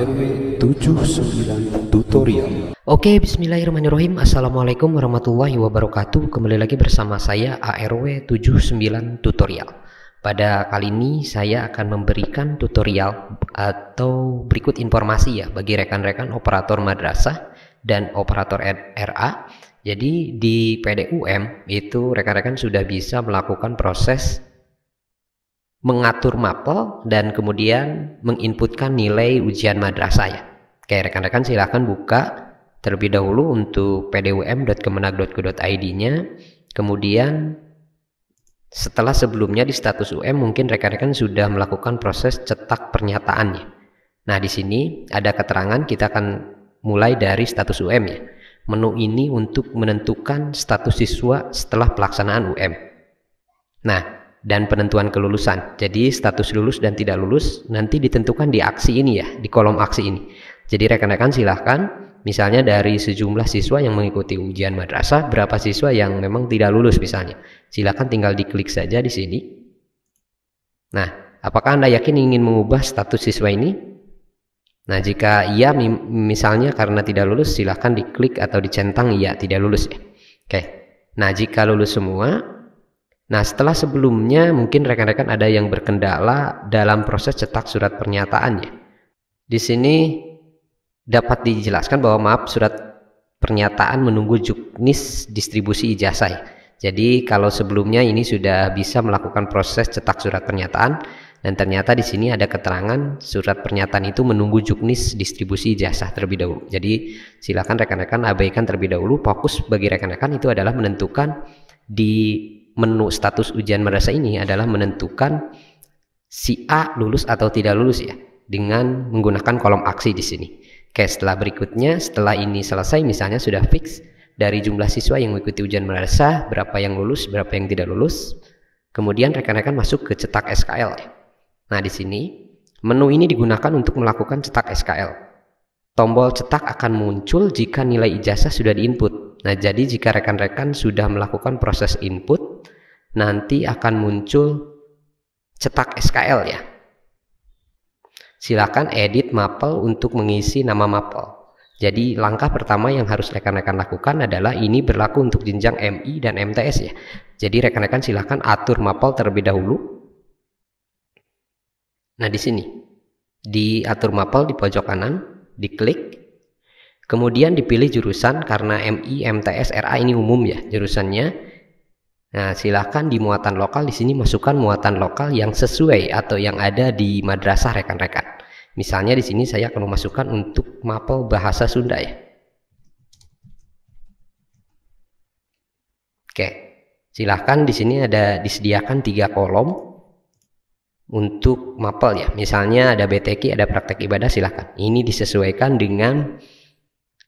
ARW 79 Tutorial. Oke, bismillahirrahmanirrahim. Assalamualaikum warahmatullahi wabarakatuh. Kembali lagi bersama saya ARW 79 Tutorial. Pada kali ini saya akan memberikan tutorial atau berikut informasi ya bagi rekan-rekan operator madrasah dan operator RA. Jadi di PDUM itu rekan-rekan sudah bisa melakukan proses mengatur mapel dan kemudian menginputkan nilai ujian madrasah ya. Oke, rekan-rekan silahkan buka terlebih dahulu untuk pdum.kemenag.go.id-nya. Kemudian setelah sebelumnya di status UM mungkin rekan-rekan sudah melakukan proses cetak pernyataannya. Nah, di sini ada keterangan, kita akan mulai dari status UM ya. Menu ini untuk menentukan status siswa setelah pelaksanaan UM. Nah, dan penentuan kelulusan. Jadi status lulus dan tidak lulus nanti ditentukan di aksi ini ya, di kolom aksi ini. Jadi rekan-rekan silahkan, misalnya dari sejumlah siswa yang mengikuti ujian madrasah, berapa siswa yang memang tidak lulus misalnya. Silahkan tinggal diklik saja di sini. Nah, apakah Anda yakin ingin mengubah status siswa ini? Nah, jika iya misalnya karena tidak lulus, silahkan diklik atau dicentang iya tidak lulus ya. Oke. Nah, jika lulus semua, nah, setelah sebelumnya mungkin rekan-rekan ada yang berkendala dalam proses cetak surat pernyataannya. Di sini dapat dijelaskan bahwa maaf, surat pernyataan menunggu juknis distribusi ijazah ya. Jadi kalau sebelumnya ini sudah bisa melakukan proses cetak surat pernyataan dan ternyata di sini ada keterangan surat pernyataan itu menunggu juknis distribusi ijazah terlebih dahulu. Jadi silakan rekan-rekan abaikan terlebih dahulu. Fokus bagi rekan-rekan itu adalah menentukan di menu status ujian madrasah ini adalah menentukan si A lulus atau tidak lulus ya, dengan menggunakan kolom aksi di sini. Oke, setelah berikutnya, setelah ini selesai misalnya sudah fix dari jumlah siswa yang mengikuti ujian madrasah, berapa yang lulus, berapa yang tidak lulus. Kemudian rekan-rekan masuk ke cetak SKL ya. Nah, di sini menu ini digunakan untuk melakukan cetak SKL. Tombol cetak akan muncul jika nilai ijazah sudah diinput. Nah, jadi jika rekan-rekan sudah melakukan proses input, nanti akan muncul cetak SKL ya. Silakan edit mapel untuk mengisi nama mapel. Jadi langkah pertama yang harus rekan-rekan lakukan adalah ini berlaku untuk jenjang MI dan MTS ya. Jadi rekan-rekan silakan atur mapel terlebih dahulu. Nah, di sini di atur mapel di pojok kanan, diklik. Kemudian dipilih jurusan karena MI, MTS, RA ini umum ya jurusannya. Nah, silahkan di muatan lokal di sini masukkan muatan lokal yang sesuai atau yang ada di madrasah rekan-rekan. Misalnya di sini saya akan memasukkan untuk mapel bahasa Sunda ya. Oke, silahkan di sini ada disediakan 3 kolom untuk mapel ya. Misalnya ada BTQ, ada praktek ibadah, silahkan. Ini disesuaikan dengan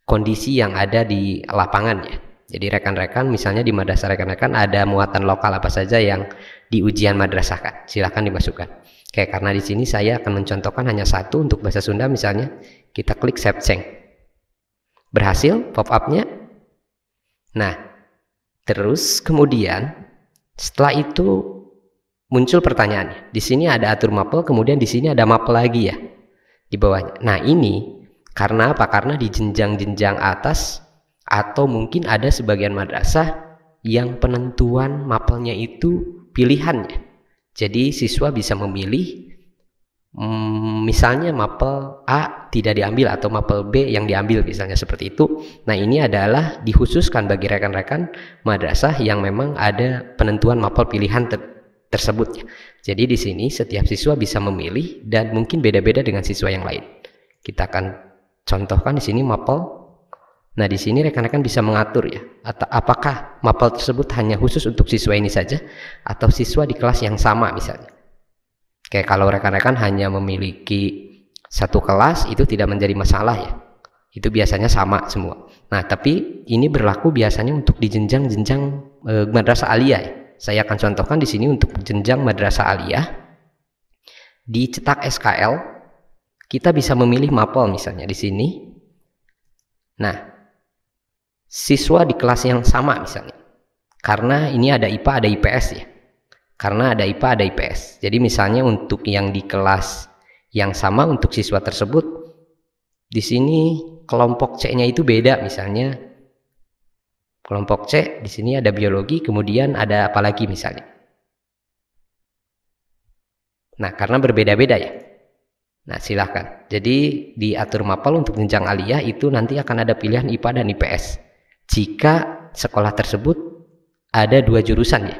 kondisi yang ada di lapangan ya. Jadi rekan-rekan misalnya di madrasah rekan-rekan ada muatan lokal apa saja yang di ujian madrasahkan, silahkan dimasukkan. Oke, karena di sini saya akan mencontohkan hanya satu untuk bahasa Sunda misalnya, kita klik save change. Berhasil pop-up-nya. Nah, terus kemudian setelah itu muncul pertanyaannya. Di sini ada atur mapel, kemudian di sini ada mapel lagi ya di bawahnya. Nah, ini karena apa? Karena di jenjang-jenjang atas atau mungkin ada sebagian madrasah yang penentuan mapelnya itu pilihannya. Jadi siswa bisa memilih misalnya mapel A tidak diambil atau mapel B yang diambil misalnya seperti itu. Nah, ini adalah dikhususkan bagi rekan-rekan madrasah yang memang ada penentuan mapel pilihan tersebut. Jadi di sini setiap siswa bisa memilih dan mungkin beda-beda dengan siswa yang lain. Kita akan contohkan di sini mapel. Nah, di sini rekan-rekan bisa mengatur ya, atau apakah mapel tersebut hanya khusus untuk siswa ini saja atau siswa di kelas yang sama misalnya. Kayak kalau rekan-rekan hanya memiliki satu kelas itu tidak menjadi masalah ya. Itu biasanya sama semua. Nah, tapi ini berlaku biasanya untuk di jenjang-jenjang madrasah aliyah ya. Saya akan contohkan di sini untuk jenjang madrasah aliyah. Di cetak SKL kita bisa memilih mapel misalnya di sini. Nah, siswa di kelas yang sama misalnya, karena ini ada IPA ada IPS ya, karena ada IPA ada IPS. Jadi misalnya untuk yang di kelas yang sama untuk siswa tersebut di sini kelompok C-nya itu beda, misalnya kelompok C di sini ada biologi, kemudian ada apa lagi misalnya. Nah, karena berbeda-beda ya. Nah, silahkan. Jadi diatur mapel untuk jenjang aliyah itu nanti akan ada pilihan IPA dan IPS. Jika sekolah tersebut ada 2 jurusan ya.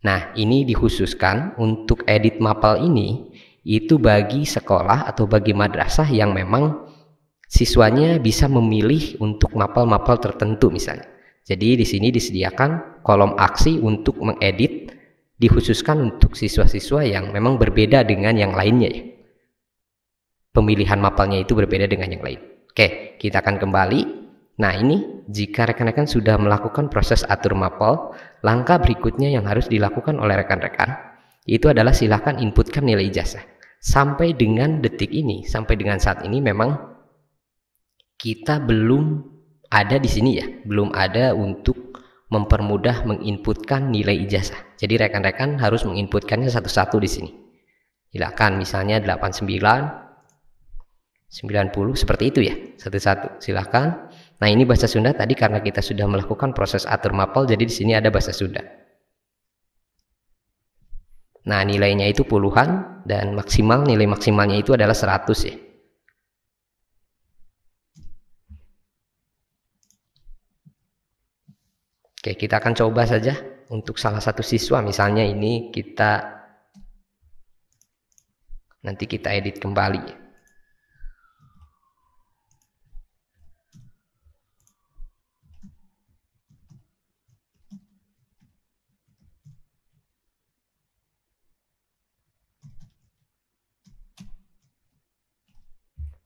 Nah, ini dikhususkan untuk edit mapel ini itu bagi sekolah atau bagi madrasah yang memang siswanya bisa memilih untuk mapel-mapel tertentu misalnya. Jadi di sini disediakan kolom aksi untuk mengedit, dikhususkan untuk siswa-siswa yang memang berbeda dengan yang lainnya ya. Pemilihan mapelnya itu berbeda dengan yang lain. Oke, kita akan kembali. Nah, ini jika rekan-rekan sudah melakukan proses atur mapel, langkah berikutnya yang harus dilakukan oleh rekan-rekan itu adalah silahkan inputkan nilai ijazah. Sampai dengan detik ini, sampai dengan saat ini memang kita belum ada di sini ya, belum ada untuk mempermudah menginputkan nilai ijazah. Jadi rekan-rekan harus menginputkannya satu-satu di sini. Silakan misalnya 89, 90 seperti itu ya, satu-satu. Silakan. Nah, ini bahasa Sunda tadi karena kita sudah melakukan proses atur mapel, jadi di sini ada bahasa Sunda. Nah, nilainya itu puluhan dan maksimal, nilai maksimalnya itu adalah 100 ya. Oke, kita akan coba saja untuk salah satu siswa, misalnya ini nanti kita edit kembali.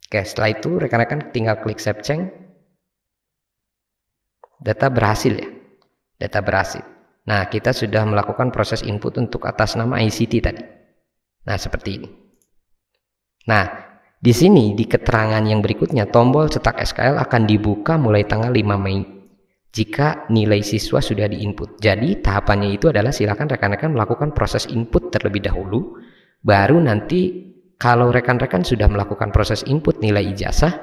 Oke, setelah itu rekan-rekan tinggal klik save change. Data berhasil ya. Data berhasil. Nah, kita sudah melakukan proses input untuk atas nama ICT tadi. Nah, seperti ini. Nah, di sini di keterangan yang berikutnya tombol cetak SKL akan dibuka mulai tanggal 5 Mei jika nilai siswa sudah diinput. Jadi, tahapannya itu adalah silakan rekan-rekan melakukan proses input terlebih dahulu, baru nanti kalau rekan-rekan sudah melakukan proses input nilai ijazah,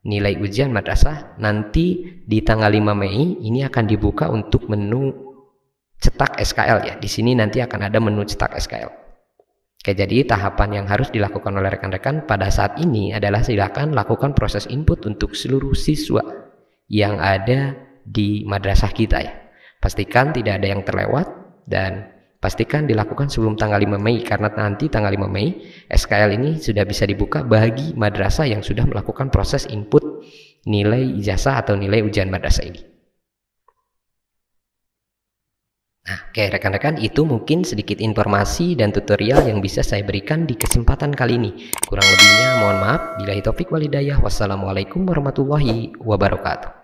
nilai ujian madrasah, nanti di tanggal 5 Mei ini akan dibuka untuk menu cetak SKL ya. Di sini nanti akan ada menu cetak SKL. Oke, jadi tahapan yang harus dilakukan oleh rekan-rekan pada saat ini adalah silakan lakukan proses input untuk seluruh siswa yang ada di madrasah kita ya. Pastikan tidak ada yang terlewat dan pastikan dilakukan sebelum tanggal 5 Mei karena nanti tanggal 5 Mei SKL ini sudah bisa dibuka bagi madrasah yang sudah melakukan proses input nilai ijazah atau nilai ujian madrasah ini. Nah, oke rekan-rekan, itu mungkin sedikit informasi dan tutorial yang bisa saya berikan di kesempatan kali ini. Kurang lebihnya mohon maaf. Billahi taufik wal hidayah. Wassalamualaikum warahmatullahi wabarakatuh.